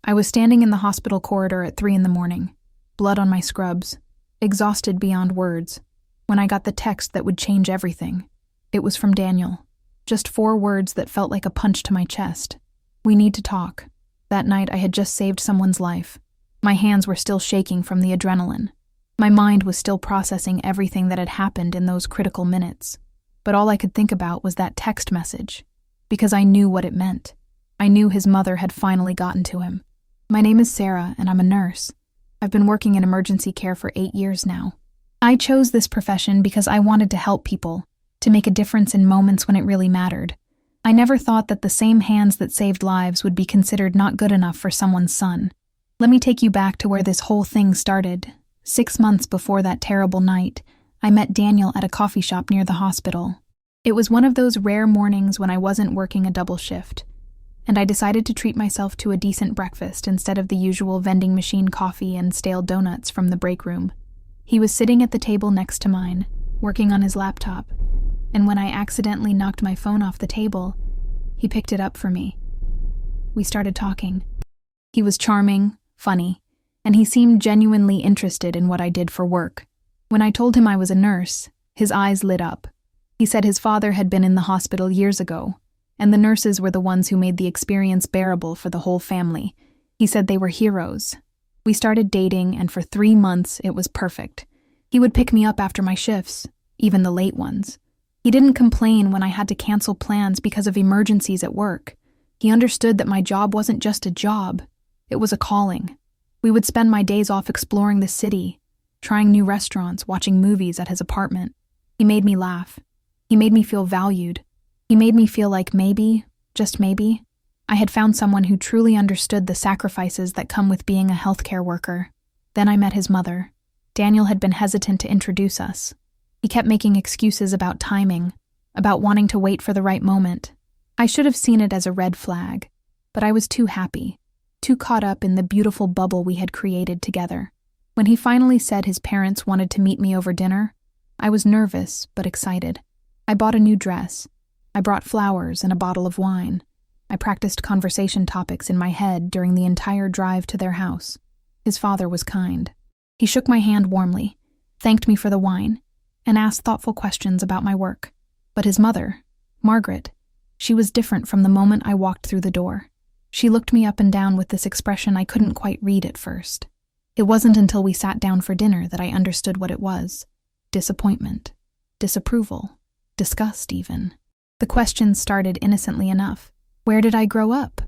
I was standing in the hospital corridor at 3 in the morning, blood on my scrubs, exhausted beyond words, when I got the text that would change everything. It was from Daniel. Just 4 words that felt like a punch to my chest. "We need to talk." That night I had just saved someone's life. My hands were still shaking from the adrenaline. My mind was still processing everything that had happened in those critical minutes. But all I could think about was that text message, because I knew what it meant. I knew his mother had finally gotten to him. "My name is Sarah, and I'm a nurse. I've been working in emergency care for 8 years now. I chose this profession because I wanted to help people, to make a difference in moments when it really mattered. I never thought that the same hands that saved lives would be considered not good enough for someone's son. Let me take you back to where this whole thing started. 6 months before that terrible night, I met Daniel at a coffee shop near the hospital. It was one of those rare mornings when I wasn't working a double shift, and I decided to treat myself to a decent breakfast instead of the usual vending machine coffee and stale donuts from the break room. He was sitting at the table next to mine, working on his laptop, and when I accidentally knocked my phone off the table, he picked it up for me. We started talking. He was charming, funny, and he seemed genuinely interested in what I did for work. When I told him I was a nurse, his eyes lit up. He said his father had been in the hospital years ago, and the nurses were the ones who made the experience bearable for the whole family. He said they were heroes. We started dating, and for 3 months it was perfect. He would pick me up after my shifts, even the late ones. He didn't complain when I had to cancel plans because of emergencies at work. He understood that my job wasn't just a job, it was a calling. We would spend my days off exploring the city, trying new restaurants, watching movies at his apartment. He made me laugh. He made me feel valued. He made me feel like maybe, just maybe, I had found someone who truly understood the sacrifices that come with being a healthcare worker. Then I met his mother. Daniel had been hesitant to introduce us. He kept making excuses about timing, about wanting to wait for the right moment. I should have seen it as a red flag, but I was too happy, too caught up in the beautiful bubble we had created together. When he finally said his parents wanted to meet me over dinner, I was nervous but excited. I bought a new dress. I brought flowers and a bottle of wine. I practiced conversation topics in my head during the entire drive to their house. His father was kind. He shook my hand warmly, thanked me for the wine, and asked thoughtful questions about my work. But his mother, Margaret, she was different from the moment I walked through the door. She looked me up and down with this expression I couldn't quite read at first. It wasn't until we sat down for dinner that I understood what it was. Disappointment, disapproval, disgust even. The questions started innocently enough. Where did I grow up?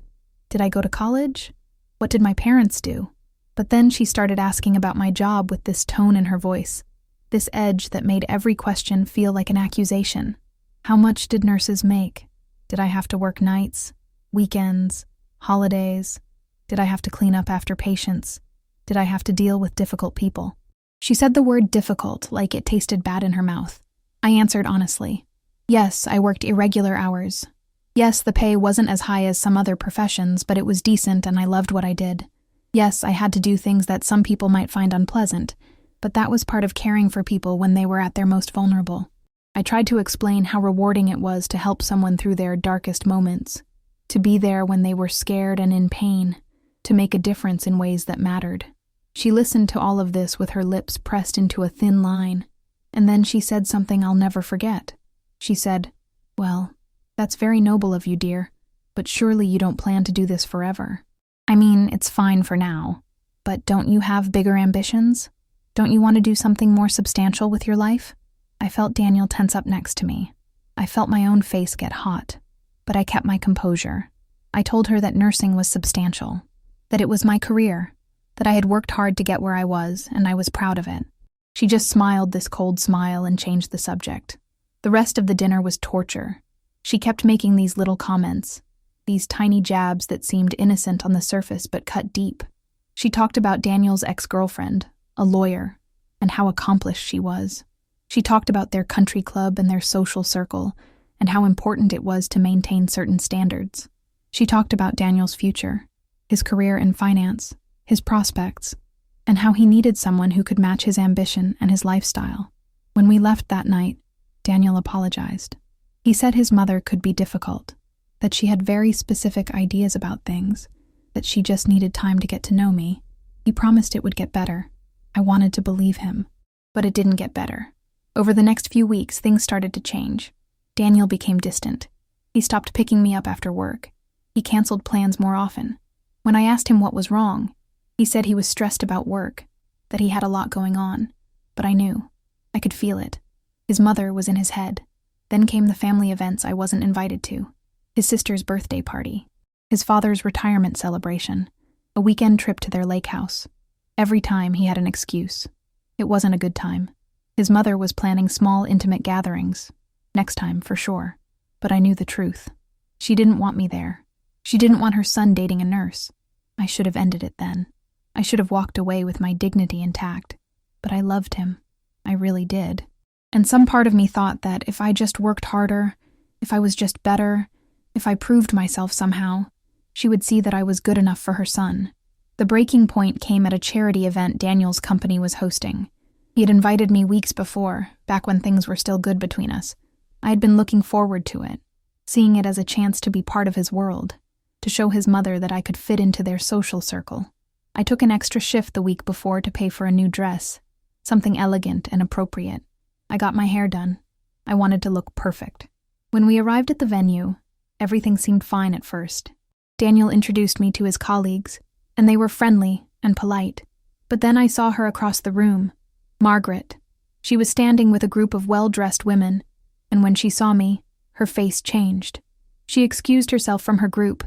Did I go to college? What did my parents do? But then she started asking about my job with this tone in her voice, this edge that made every question feel like an accusation. How much did nurses make? Did I have to work nights, weekends, holidays? Did I have to clean up after patients? Did I have to deal with difficult people? She said the word difficult like it tasted bad in her mouth. I answered honestly. Yes, I worked irregular hours. Yes, the pay wasn't as high as some other professions, but it was decent and I loved what I did. Yes, I had to do things that some people might find unpleasant, but that was part of caring for people when they were at their most vulnerable. I tried to explain how rewarding it was to help someone through their darkest moments, to be there when they were scared and in pain, to make a difference in ways that mattered. She listened to all of this with her lips pressed into a thin line, and then she said something I'll never forget. She said, "Well, that's very noble of you, dear, but surely you don't plan to do this forever. I mean, it's fine for now, but don't you have bigger ambitions? Don't you want to do something more substantial with your life?" I felt Daniel tense up next to me. I felt my own face get hot, but I kept my composure. I told her that nursing was substantial, that it was my career, that I had worked hard to get where I was, and I was proud of it. She just smiled this cold smile and changed the subject. The rest of the dinner was torture. She kept making these little comments, these tiny jabs that seemed innocent on the surface but cut deep. She talked about Daniel's ex-girlfriend, a lawyer, and how accomplished she was. She talked about their country club and their social circle, and how important it was to maintain certain standards. She talked about Daniel's future, his career in finance, his prospects, and how he needed someone who could match his ambition and his lifestyle. When we left that night, Daniel apologized. He said his mother could be difficult, that she had very specific ideas about things, that that she just needed time to get to know me. He promised it would get better. I wanted to believe him. But it didn't get better. Over the next few weeks, things started to change. Daniel became distant. He stopped picking me up after work. He canceled plans more often. When I asked him what was wrong, he said he was stressed about work, that he had a lot going on. But I knew. I could feel it. His mother was in his head. Then came the family events I wasn't invited to. His sister's birthday party. His father's retirement celebration. A weekend trip to their lake house. Every time he had an excuse. It wasn't a good time. His mother was planning small, intimate gatherings. Next time, for sure. But I knew the truth. She didn't want me there. She didn't want her son dating a nurse. I should have ended it then. I should have walked away with my dignity intact. But I loved him. I really did. And some part of me thought that if I just worked harder, if I was just better, if I proved myself somehow, she would see that I was good enough for her son. The breaking point came at a charity event Daniel's company was hosting. He had invited me weeks before, back when things were still good between us. I had been looking forward to it, seeing it as a chance to be part of his world, to show his mother that I could fit into their social circle. I took an extra shift the week before to pay for a new dress, something elegant and appropriate. I got my hair done. I wanted to look perfect. When we arrived at the venue, everything seemed fine at first. Daniel introduced me to his colleagues, and they were friendly and polite. But then I saw her across the room, Margaret. She was standing with a group of well-dressed women, and when she saw me, her face changed. She excused herself from her group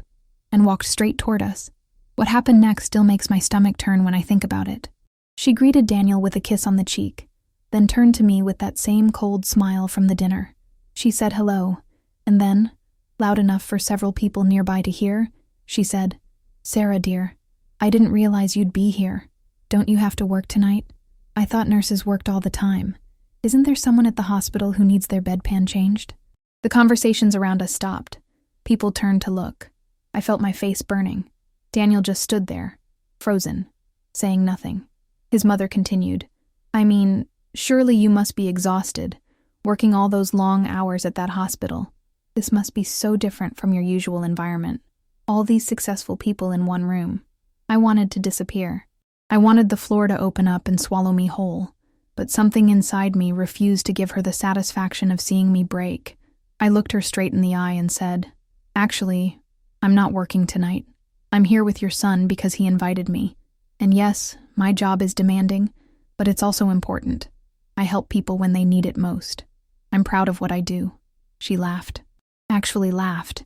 and walked straight toward us. What happened next still makes my stomach turn when I think about it. She greeted Daniel with a kiss on the cheek, then turned to me with that same cold smile from the dinner. She said hello, and then, loud enough for several people nearby to hear, she said, "Sarah, dear, I didn't realize you'd be here. Don't you have to work tonight? I thought nurses worked all the time. Isn't there someone at the hospital who needs their bedpan changed?" The conversations around us stopped. People turned to look. I felt my face burning. Daniel just stood there, frozen, saying nothing. His mother continued, "I mean, surely you must be exhausted, working all those long hours at that hospital. This must be so different from your usual environment. All these successful people in one room." I wanted to disappear. I wanted the floor to open up and swallow me whole, but something inside me refused to give her the satisfaction of seeing me break. I looked her straight in the eye and said, "Actually, I'm not working tonight. I'm here with your son because he invited me. And yes, my job is demanding, but it's also important. I help people when they need it most. I'm proud of what I do." She laughed. Actually laughed.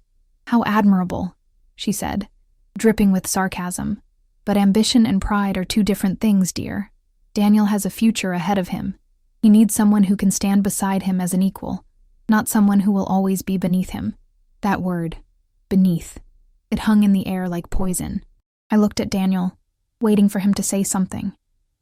"How admirable," she said, dripping with sarcasm. "But ambition and pride are two different things, dear. Daniel has a future ahead of him. He needs someone who can stand beside him as an equal, not someone who will always be beneath him." That word, beneath. It hung in the air like poison. I looked at Daniel, waiting for him to say something,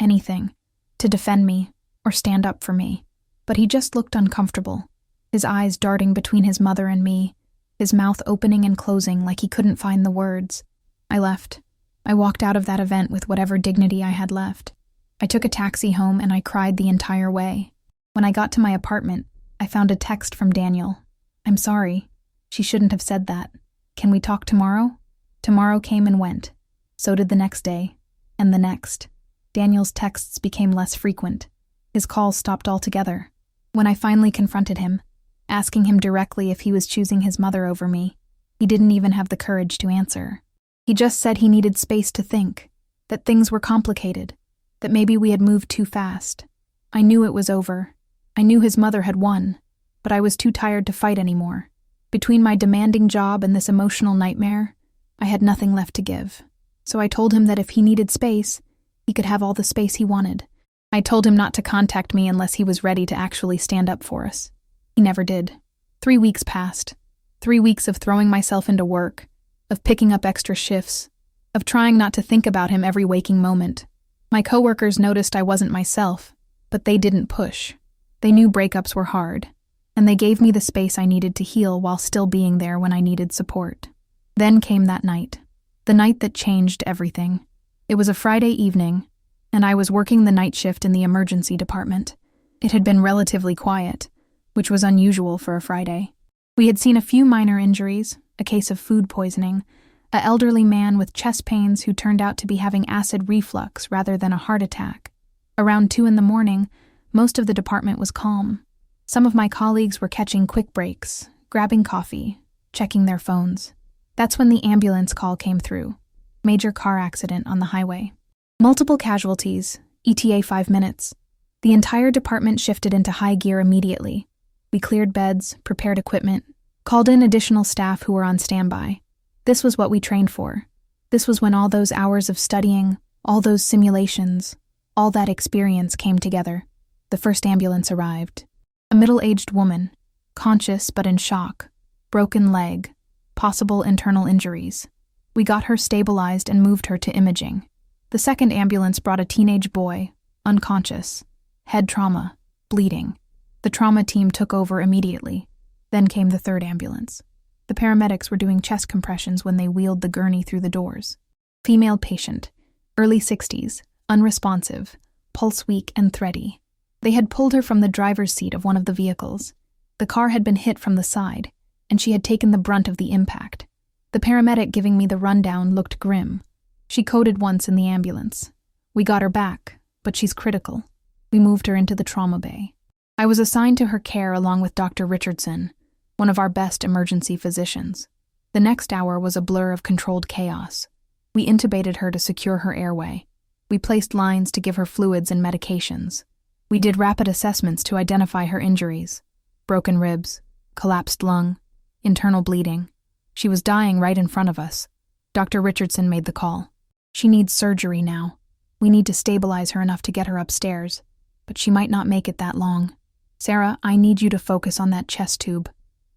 anything, to defend me or stand up for me. But he just looked uncomfortable, his eyes darting between his mother and me, his mouth opening and closing like he couldn't find the words. I left. I walked out of that event with whatever dignity I had left. I took a taxi home and I cried the entire way. When I got to my apartment, I found a text from Daniel. "I'm sorry. She shouldn't have said that. Can we talk tomorrow?" Tomorrow came and went. So did the next day, and the next. Daniel's texts became less frequent. His calls stopped altogether. When I finally confronted him, asking him directly if he was choosing his mother over me, he didn't even have the courage to answer. He just said he needed space to think, that things were complicated, that maybe we had moved too fast. I knew it was over. I knew his mother had won, but I was too tired to fight anymore. Between my demanding job and this emotional nightmare, I had nothing left to give. So I told him that if he needed space, he could have all the space he wanted. I told him not to contact me unless he was ready to actually stand up for us. He never did. 3 weeks passed. 3 weeks of throwing myself into work, of picking up extra shifts, of trying not to think about him every waking moment. My coworkers noticed I wasn't myself, but they didn't push. They knew breakups were hard, and they gave me the space I needed to heal while still being there when I needed support. Then came that night, the night that changed everything. It was a Friday evening, and I was working the night shift in the emergency department. It had been relatively quiet, which was unusual for a Friday. We had seen a few minor injuries, a case of food poisoning, An elderly man with chest pains who turned out to be having acid reflux rather than a heart attack. Around 2 a.m, most of the department was calm. Some of my colleagues were catching quick breaks, grabbing coffee, checking their phones. That's when the ambulance call came through. Major car accident on the highway. Multiple casualties, ETA 5 minutes. The entire department shifted into high gear immediately. We cleared beds, prepared equipment, called in additional staff who were on standby. This was what we trained for. This was when all those hours of studying, all those simulations, all that experience came together. The first ambulance arrived. A middle-aged woman, conscious but in shock, broken leg, possible internal injuries. We got her stabilized and moved her to imaging. The second ambulance brought a teenage boy, unconscious, head trauma, bleeding. The trauma team took over immediately. Then came the third ambulance. The paramedics were doing chest compressions when they wheeled the gurney through the doors. Female patient, early 60s, unresponsive, pulse weak and thready. They had pulled her from the driver's seat of one of the vehicles. The car had been hit from the side, and she had taken the brunt of the impact. The paramedic giving me the rundown looked grim. She coded once in the ambulance. We got her back, but she's critical. We moved her into the trauma bay. I was assigned to her care along with Dr. Richardson, one of our best emergency physicians. The next hour was a blur of controlled chaos. We intubated her to secure her airway. We placed lines to give her fluids and medications. We did rapid assessments to identify her injuries. Broken ribs, collapsed lung, internal bleeding. She was dying right in front of us. Dr. Richardson made the call. She needs surgery now. We need to stabilize her enough to get her upstairs, but she might not make it that long. Sarah, I need you to focus on that chest tube.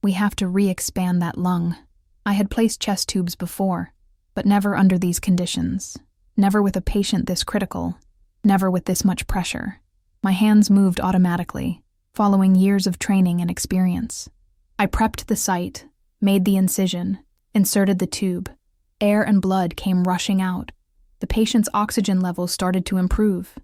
We have to re-expand that lung. I had placed chest tubes before, but never under these conditions. Never with a patient this critical. Never with this much pressure. My hands moved automatically, following years of training and experience. I prepped the site, made the incision, inserted the tube. Air and blood came rushing out. The patient's oxygen levels started to improve.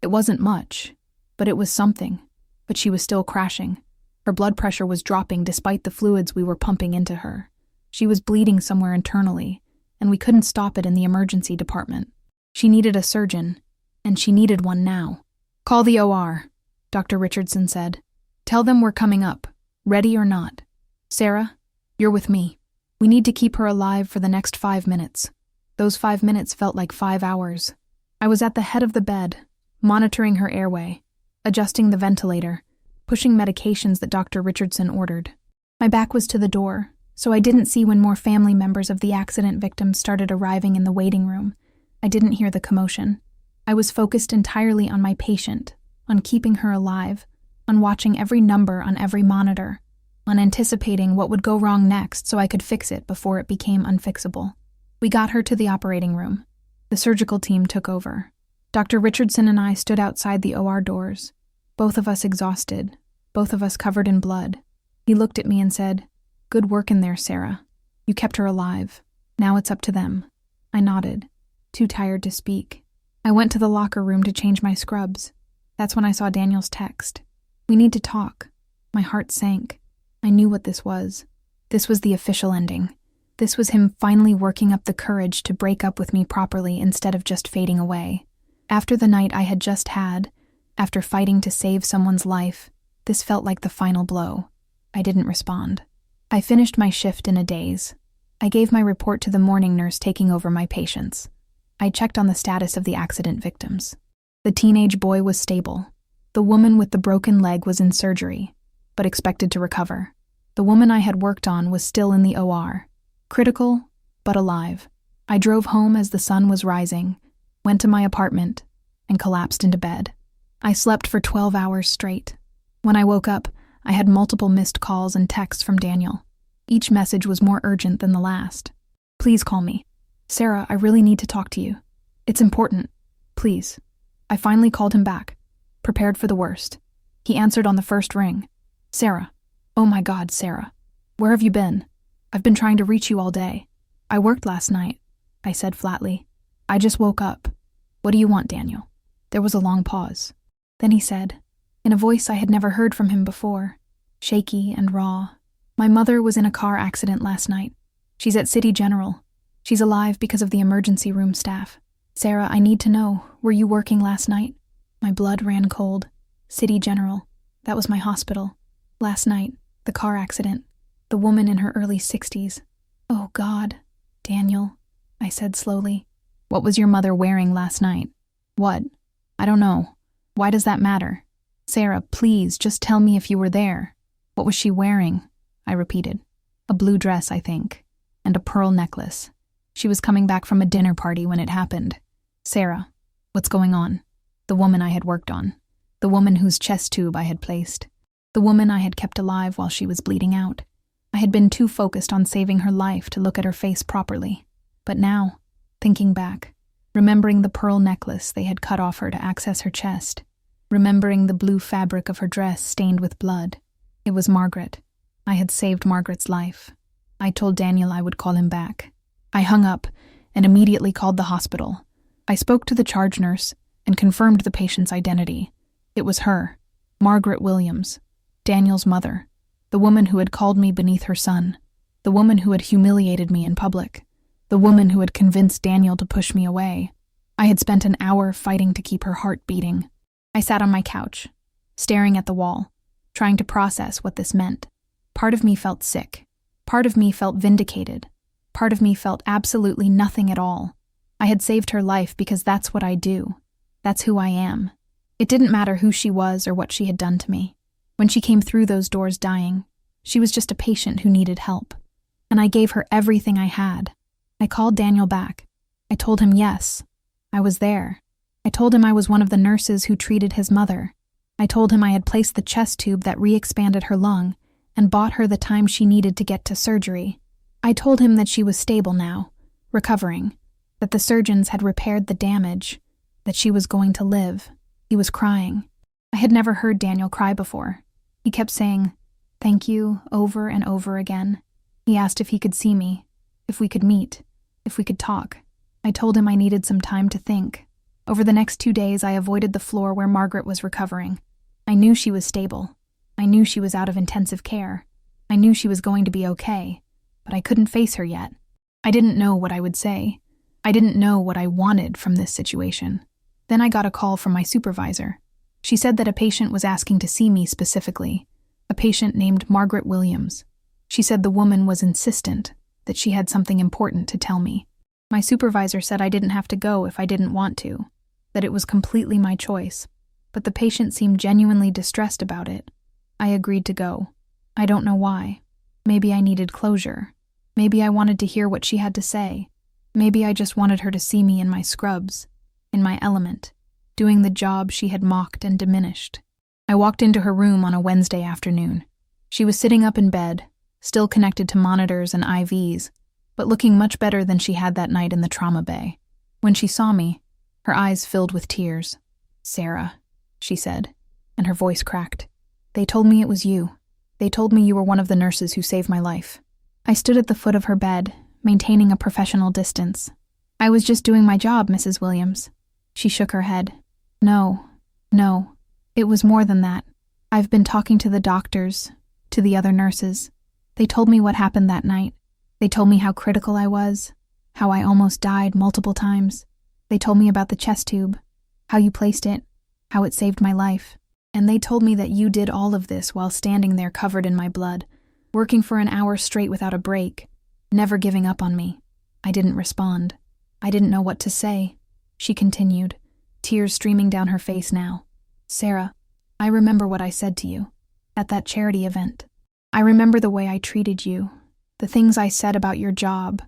It wasn't much, but it was something. But she was still crashing. Her blood pressure was dropping despite the fluids we were pumping into her. She was bleeding somewhere internally, and we couldn't stop it in the emergency department. She needed a surgeon, and she needed one now. Call the OR, Dr. Richardson said. Tell them we're coming up, ready or not. Sarah, you're with me. We need to keep her alive for the next 5 minutes. Those 5 minutes felt like 5 hours. I was at the head of the bed, monitoring her airway, adjusting the ventilator, pushing medications that Dr. Richardson ordered. My back was to the door, so I didn't see when more family members of the accident victims started arriving in the waiting room. I didn't hear the commotion. I was focused entirely on my patient, on keeping her alive, on watching every number on every monitor, on anticipating what would go wrong next so I could fix it before it became unfixable. We got her to the operating room. The surgical team took over. Dr. Richardson and I stood outside the OR doors, both of us exhausted, both of us covered in blood. He looked at me and said, "Good work in there, Sarah. You kept her alive. Now it's up to them." I nodded, too tired to speak. I went to the locker room to change my scrubs. That's when I saw Daniel's text. "We need to talk." My heart sank. I knew what this was. This was the official ending. This was him finally working up the courage to break up with me properly instead of just fading away. After the night I had just had, after fighting to save someone's life, this felt like the final blow. I didn't respond. I finished my shift in a daze. I gave my report to the morning nurse taking over my patients. I checked on the status of the accident victims. The teenage boy was stable. The woman with the broken leg was in surgery, but expected to recover. The woman I had worked on was still in the OR, critical, but alive. I drove home as the sun was rising, went to my apartment, and collapsed into bed. I slept for 12 hours straight. When I woke up, I had multiple missed calls and texts from Daniel. Each message was more urgent than the last. "Please call me. Sarah, I really need to talk to you. It's important. Please." I finally called him back, prepared for the worst. He answered on the first ring. "Sarah. Oh my God, Sarah. Where have you been? I've been trying to reach you all day." "I worked last night," I said flatly. "I just woke up. What do you want, Daniel?" There was a long pause. Then he said, in a voice I had never heard from him before, shaky and raw, "My mother was in a car accident last night. She's at City General. She's alive because of the emergency room staff. Sarah, I need to know, were you working last night? My blood ran cold. City General. That was my hospital. Last night, the car accident. The woman in her early 60s. Oh, God. Daniel, I said slowly. What was your mother wearing last night? What? I don't know. Why does that matter? Sarah, please, just tell me if you were there. What was she wearing? I repeated. A blue dress, I think, and a pearl necklace. She was coming back from a dinner party when it happened. Sarah, what's going on? The woman I had worked on. The woman whose chest tube I had placed. The woman I had kept alive while she was bleeding out. I had been too focused on saving her life to look at her face properly. But now, thinking back, remembering the pearl necklace they had cut off her to access her chest, remembering the blue fabric of her dress stained with blood, it was Margaret. I had saved Margaret's life. I told Daniel I would call him back. I hung up and immediately called the hospital. I spoke to the charge nurse and confirmed the patient's identity. It was her, Margaret Williams, Daniel's mother, the woman who had called me beneath her son, the woman who had humiliated me in public, the woman who had convinced Daniel to push me away. I had spent an hour fighting to keep her heart beating. I sat on my couch, staring at the wall, trying to process what this meant. Part of me felt sick. Part of me felt vindicated. Part of me felt absolutely nothing at all. I had saved her life because that's what I do. That's who I am. It didn't matter who she was or what she had done to me. When she came through those doors dying, she was just a patient who needed help. And I gave her everything I had. I called Daniel back. I told him yes, I was there. I told him I was one of the nurses who treated his mother. I told him I had placed the chest tube that re-expanded her lung and bought her the time she needed to get to surgery. I told him that she was stable now, recovering, that the surgeons had repaired the damage, that she was going to live. He was crying. I had never heard Daniel cry before. He kept saying, "Thank you," over and over again. He asked if he could see me, if we could meet, if we could talk. I told him I needed some time to think. Over the next 2 days, I avoided the floor where Margaret was recovering. I knew she was stable. I knew she was out of intensive care. I knew she was going to be okay, but I couldn't face her yet. I didn't know what I would say. I didn't know what I wanted from this situation. Then I got a call from my supervisor. She said that a patient was asking to see me specifically, a patient named Margaret Williams. She said the woman was insistent, that she had something important to tell me. My supervisor said I didn't have to go if I didn't want to, that it was completely my choice, but the patient seemed genuinely distressed about it. I agreed to go. I don't know why. Maybe I needed closure. Maybe I wanted to hear what she had to say. Maybe I just wanted her to see me in my scrubs, in my element, doing the job she had mocked and diminished. I walked into her room on a Wednesday afternoon. She was sitting up in bed, still connected to monitors and IVs, but looking much better than she had that night in the trauma bay. When she saw me, her eyes filled with tears. "Sarah," she said, and her voice cracked. "They told me it was you. They told me you were one of the nurses who saved my life." I stood at the foot of her bed, maintaining a professional distance. "I was just doing my job, Mrs. Williams." She shook her head. No. It was more than that. I've been talking to the doctors, to the other nurses. They told me what happened that night. They told me how critical I was, how I almost died multiple times. They told me about the chest tube, how you placed it, how it saved my life. And they told me that you did all of this while standing there covered in my blood, working for an hour straight without a break, never giving up on me. I didn't respond. I didn't know what to say. She continued, tears streaming down her face now. "Sarah, I remember what I said to you at that charity event. I remember the way I treated you, the things I said about your job,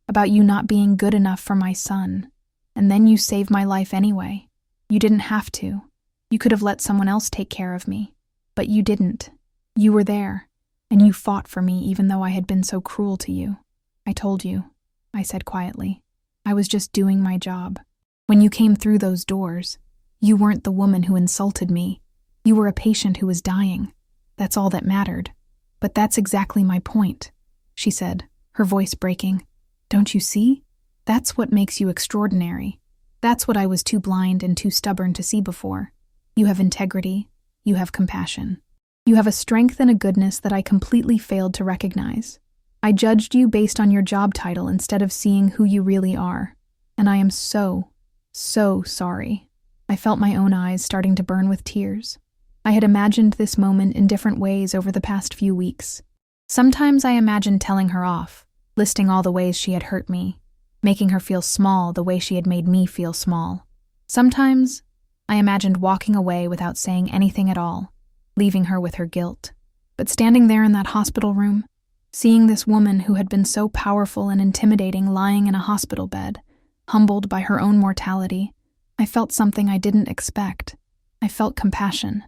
about you not being good enough for my son. And then you saved my life anyway. You didn't have to. You could have let someone else take care of me. But you didn't. You were there, and you fought for me even though I had been so cruel to you. I told you," I said quietly. "I was just doing my job. When you came through those doors, you weren't the woman who insulted me. You were a patient who was dying. That's all that mattered. But that's exactly my point," she said, her voice breaking. "Don't you see? That's what makes you extraordinary. That's what I was too blind and too stubborn to see before. You have integrity. You have compassion. You have a strength and a goodness that I completely failed to recognize. I judged you based on your job title instead of seeing who you really are. And I am so sorry. I felt my own eyes starting to burn with tears. I had imagined this moment in different ways over the past few weeks. Sometimes I imagined telling her off, listing all the ways she had hurt me, making her feel small the way she had made me feel small. Sometimes I imagined walking away without saying anything at all, leaving her with her guilt. But standing there in that hospital room, seeing this woman who had been so powerful and intimidating lying in a hospital bed, humbled by her own mortality, I felt something I didn't expect. I felt compassion.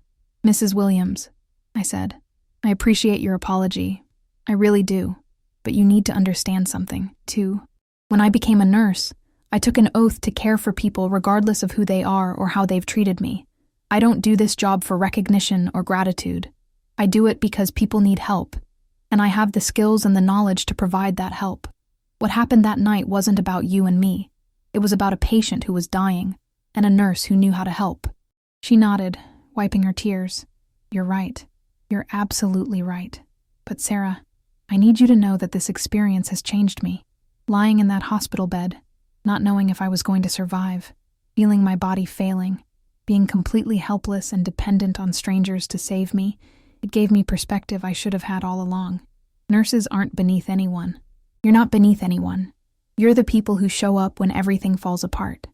"Mrs. Williams," I said, "I appreciate your apology. I really do. But you need to understand something, too. When I became a nurse, I took an oath to care for people regardless of who they are or how they've treated me. I don't do this job for recognition or gratitude. I do it because people need help, and I have the skills and the knowledge to provide that help. What happened that night wasn't about you and me. It was about a patient who was dying, and a nurse who knew how to help." She nodded, wiping her tears. "You're right. You're absolutely right. But Sarah, I need you to know that this experience has changed me. Lying in that hospital bed, not knowing if I was going to survive, feeling my body failing, being completely helpless and dependent on strangers to save me, it gave me perspective I should have had all along. Nurses aren't beneath anyone. You're not beneath anyone. You're the people who show up when everything falls apart.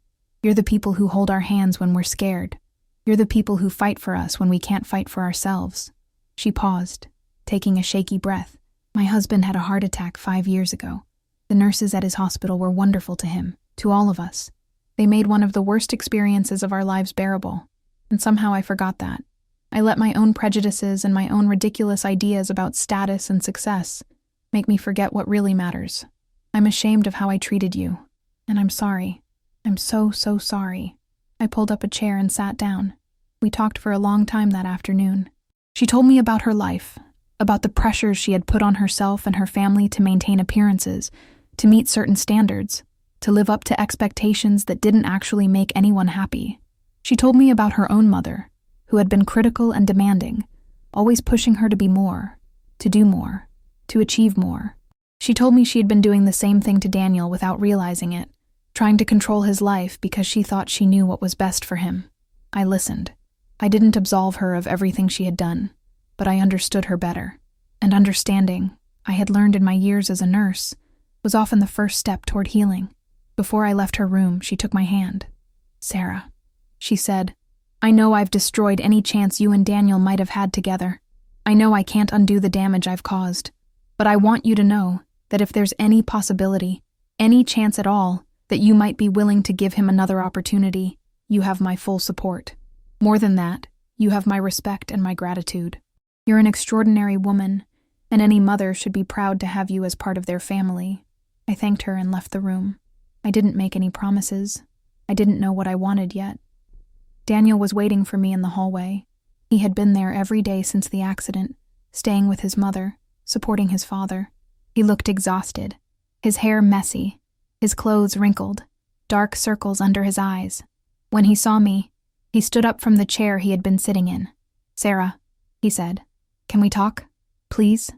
You're the people who hold our hands when we're scared. You're the people who fight for us when we can't fight for ourselves." She paused, taking a shaky breath. "My husband had a heart attack 5 years ago. The nurses at his hospital were wonderful to him, to all of us. They made one of the worst experiences of our lives bearable. And somehow I forgot that. I let my own prejudices and my own ridiculous ideas about status and success make me forget what really matters. I'm ashamed of how I treated you. And I'm sorry. I'm so sorry." I pulled up a chair and sat down. We talked for a long time that afternoon. She told me about her life, about the pressures she had put on herself and her family to maintain appearances, to meet certain standards, to live up to expectations that didn't actually make anyone happy. She told me about her own mother, who had been critical and demanding, always pushing her to be more, to do more, to achieve more. She told me she had been doing the same thing to Daniel without realizing it, trying to control his life because she thought she knew what was best for him. I listened. I didn't absolve her of everything she had done, but I understood her better. And understanding, I had learned in my years as a nurse, was often the first step toward healing. Before I left her room, she took my hand. "Sarah," she said, "I know I've destroyed any chance you and Daniel might have had together. I know I can't undo the damage I've caused. But I want you to know that if there's any possibility, any chance at all, that you might be willing to give him another opportunity, you have my full support. More than that, you have my respect and my gratitude. You're an extraordinary woman, and any mother should be proud to have you as part of their family." I thanked her and left the room. I didn't make any promises. I didn't know what I wanted yet. Daniel was waiting for me in the hallway. He had been there every day since the accident, staying with his mother, supporting his father. He looked exhausted, his hair messy, his clothes wrinkled, dark circles under his eyes. When he saw me, he stood up from the chair he had been sitting in. "Sarah," he said, "can we talk? Please?"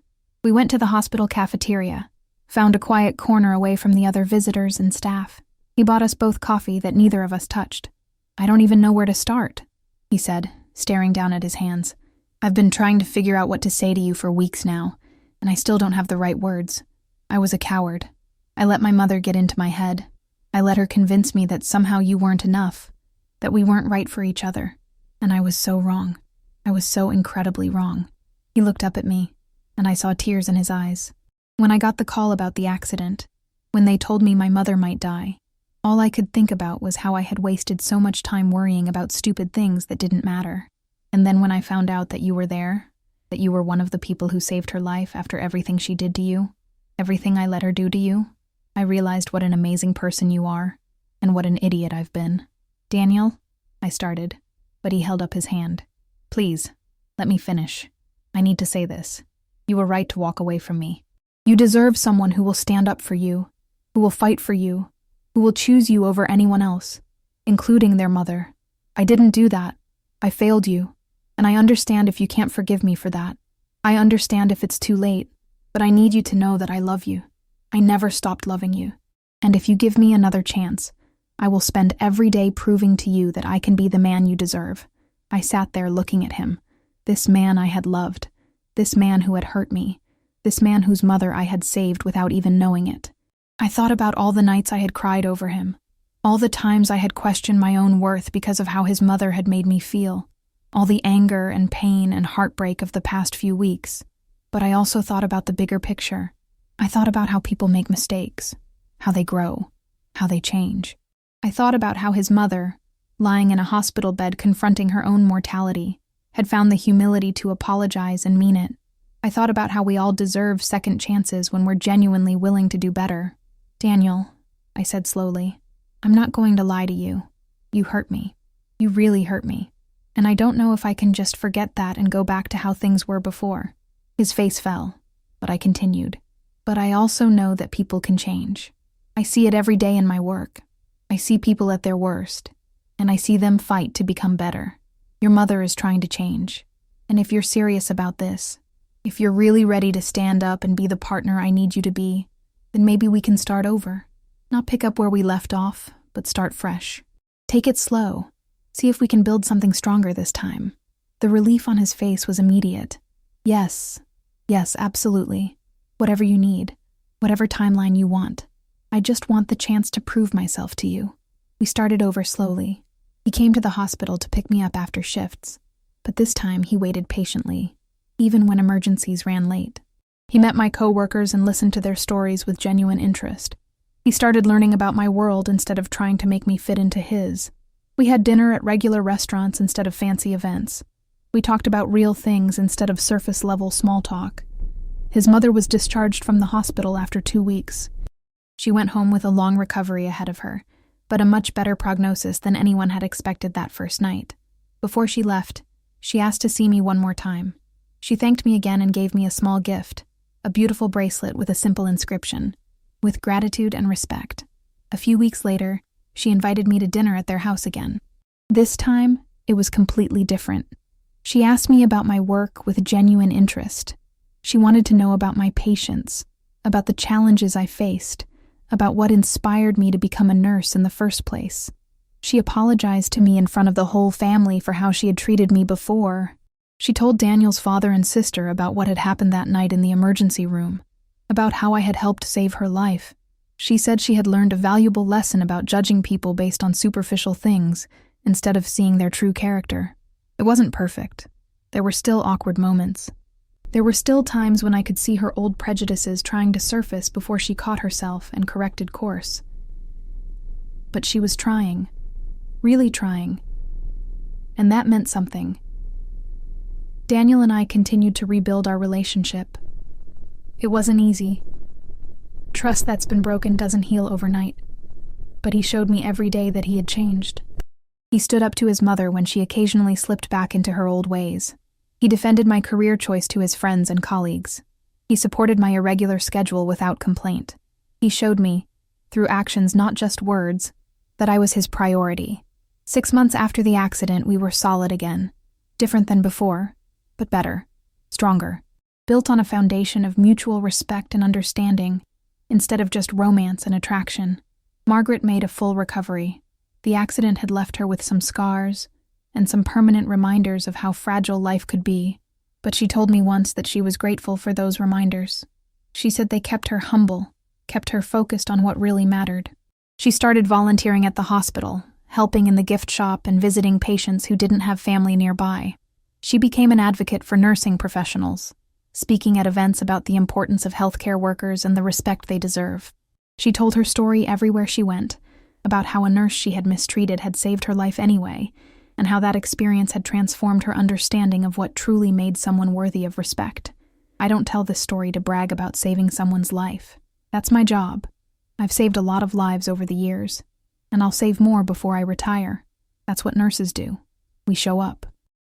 We went to the hospital cafeteria, found a quiet corner away from the other visitors and staff. He bought us both coffee that neither of us touched. "I don't even know where to start," he said, staring down at his hands. "I've been trying to figure out what to say to you for weeks now, and I still don't have the right words. I was a coward. I let my mother get into my head. I let her convince me that somehow you weren't enough, that we weren't right for each other. And I was so wrong. I was so incredibly wrong." He looked up at me, and I saw tears in his eyes. When I got the call about the accident, when they told me my mother might die, all I could think about was how I had wasted so much time worrying about stupid things that didn't matter. And then when I found out that you were there, that you were one of the people who saved her life after everything she did to you, everything I let her do to you, I realized what an amazing person you are, and what an idiot I've been. "Daniel," I started, but he held up his hand. "Please, let me finish. I need to say this. You were right to walk away from me. You deserve someone who will stand up for you, who will fight for you, who will choose you over anyone else, including their mother. I didn't do that. I failed you, and I understand if you can't forgive me for that. I understand if it's too late, But I need you to know that I love you. I never stopped loving you. And if you give me another chance, I will spend every day proving to you that I can be the man you deserve." I sat there looking at him. This man I had loved. This man who had hurt me. This man whose mother I had saved without even knowing it. I thought about all the nights I had cried over him. All the times I had questioned my own worth because of how his mother had made me feel. All the anger and pain and heartbreak of the past few weeks. But I also thought about the bigger picture. I thought about how people make mistakes, how they grow, how they change. I thought about how his mother, lying in a hospital bed confronting her own mortality, had found the humility to apologize and mean it. I thought about how we all deserve second chances when we're genuinely willing to do better. "Daniel," I said slowly, "I'm not going to lie to you. You hurt me. You really hurt me. And I don't know if I can just forget that and go back to how things were before." His face fell, but I continued. "But I also know that people can change. I see it every day in my work. I see people at their worst, and I see them fight to become better. Your mother is trying to change. And if you're serious about this, if you're really ready to stand up and be the partner I need you to be, then maybe we can start over. Not pick up where we left off, but start fresh. Take it slow. See if we can build something stronger this time." The relief on his face was immediate. Yes, absolutely. Whatever you need, whatever timeline you want. I just want the chance to prove myself to you. We started over slowly. He came to the hospital to pick me up after shifts, but this time he waited patiently, even when emergencies ran late. He met my coworkers and listened to their stories with genuine interest. He started learning about my world instead of trying to make me fit into his. We had dinner at regular restaurants instead of fancy events. We talked about real things instead of surface-level small talk. His mother was discharged from the hospital after 2 weeks. She went home with a long recovery ahead of her, but a much better prognosis than anyone had expected that first night. Before she left, she asked to see me one more time. She thanked me again and gave me a small gift, a beautiful bracelet with a simple inscription, "With gratitude and respect." A few weeks later, she invited me to dinner at their house again. This time, it was completely different. She asked me about my work with genuine interest. She wanted to know about my patience, about the challenges I faced, about what inspired me to become a nurse in the first place. She apologized to me in front of the whole family for how she had treated me before. She told Daniel's father and sister about what had happened that night in the emergency room, about how I had helped save her life. She said she had learned a valuable lesson about judging people based on superficial things instead of seeing their true character. It wasn't perfect. There were still awkward moments. There were still times when I could see her old prejudices trying to surface before she caught herself and corrected course. But she was trying, really trying, and that meant something. Daniel and I continued to rebuild our relationship. It wasn't easy. Trust that's been broken doesn't heal overnight, but he showed me every day that he had changed. He stood up to his mother when she occasionally slipped back into her old ways. He defended my career choice to his friends and colleagues. He supported my irregular schedule without complaint. He showed me, through actions not just words, that I was his priority. 6 months after the accident, we were solid again. Different than before, but better, stronger, built on a foundation of mutual respect and understanding, instead of just romance and attraction. Margaret made a full recovery. The accident had left her with some scars and some permanent reminders of how fragile life could be, but she told me once that she was grateful for those reminders. She said they kept her humble, kept her focused on what really mattered. She started volunteering at the hospital, helping in the gift shop and visiting patients who didn't have family nearby. She became an advocate for nursing professionals, speaking at events about the importance of healthcare workers and the respect they deserve. She told her story everywhere she went, about how a nurse she had mistreated had saved her life anyway, and how that experience had transformed her understanding of what truly made someone worthy of respect. I don't tell this story to brag about saving someone's life. That's my job. I've saved a lot of lives over the years, and I'll save more before I retire. That's what nurses do. We show up.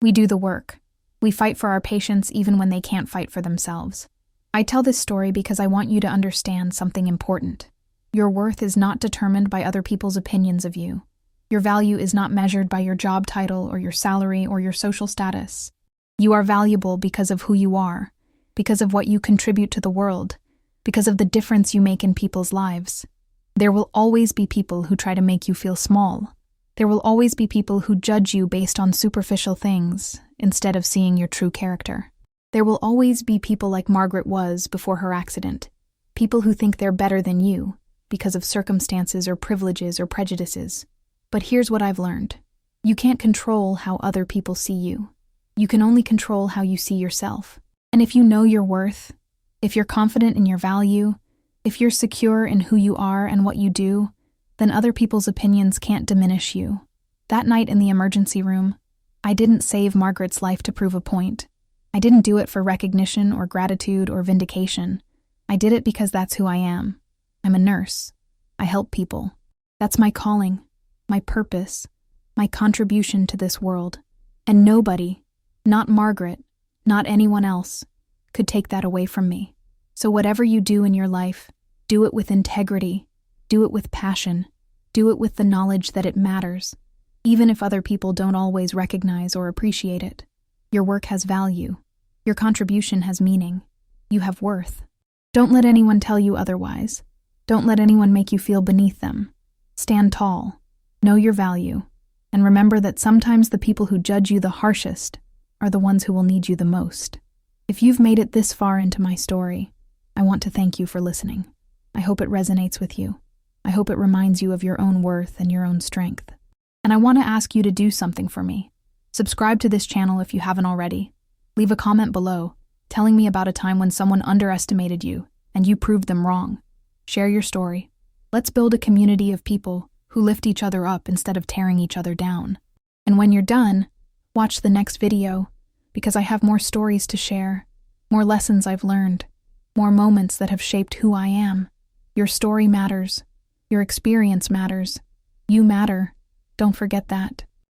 We do the work. We fight for our patients even when they can't fight for themselves. I tell this story because I want you to understand something important. Your worth is not determined by other people's opinions of you. Your value is not measured by your job title or your salary or your social status. You are valuable because of who you are, because of what you contribute to the world, because of the difference you make in people's lives. There will always be people who try to make you feel small. There will always be people who judge you based on superficial things instead of seeing your true character. There will always be people like Margaret was before her accident, people who think they're better than you because of circumstances or privileges or prejudices. But here's what I've learned. You can't control how other people see you. You can only control how you see yourself. And if you know your worth, if you're confident in your value, if you're secure in who you are and what you do, then other people's opinions can't diminish you. That night in the emergency room, I didn't save Margaret's life to prove a point. I didn't do it for recognition or gratitude or vindication. I did it because that's who I am. I'm a nurse. I help people. That's my calling, my purpose, my contribution to this world. And nobody, not Margaret, not anyone else, could take that away from me. So whatever you do in your life, do it with integrity, do it with passion, do it with the knowledge that it matters, even if other people don't always recognize or appreciate it. Your work has value. Your contribution has meaning. You have worth. Don't let anyone tell you otherwise. Don't let anyone make you feel beneath them. Stand tall. Know your value. And remember that sometimes the people who judge you the harshest are the ones who will need you the most. If you've made it this far into my story, I want to thank you for listening. I hope it resonates with you. I hope it reminds you of your own worth and your own strength. And I want to ask you to do something for me. Subscribe to this channel if you haven't already. Leave a comment below, telling me about a time when someone underestimated you and you proved them wrong. Share your story. Let's build a community of people who lift each other up instead of tearing each other down. And when you're done, watch the next video, because I have more stories to share, more lessons I've learned, more moments that have shaped who I am. Your story matters. Your experience matters. You matter. Don't forget that.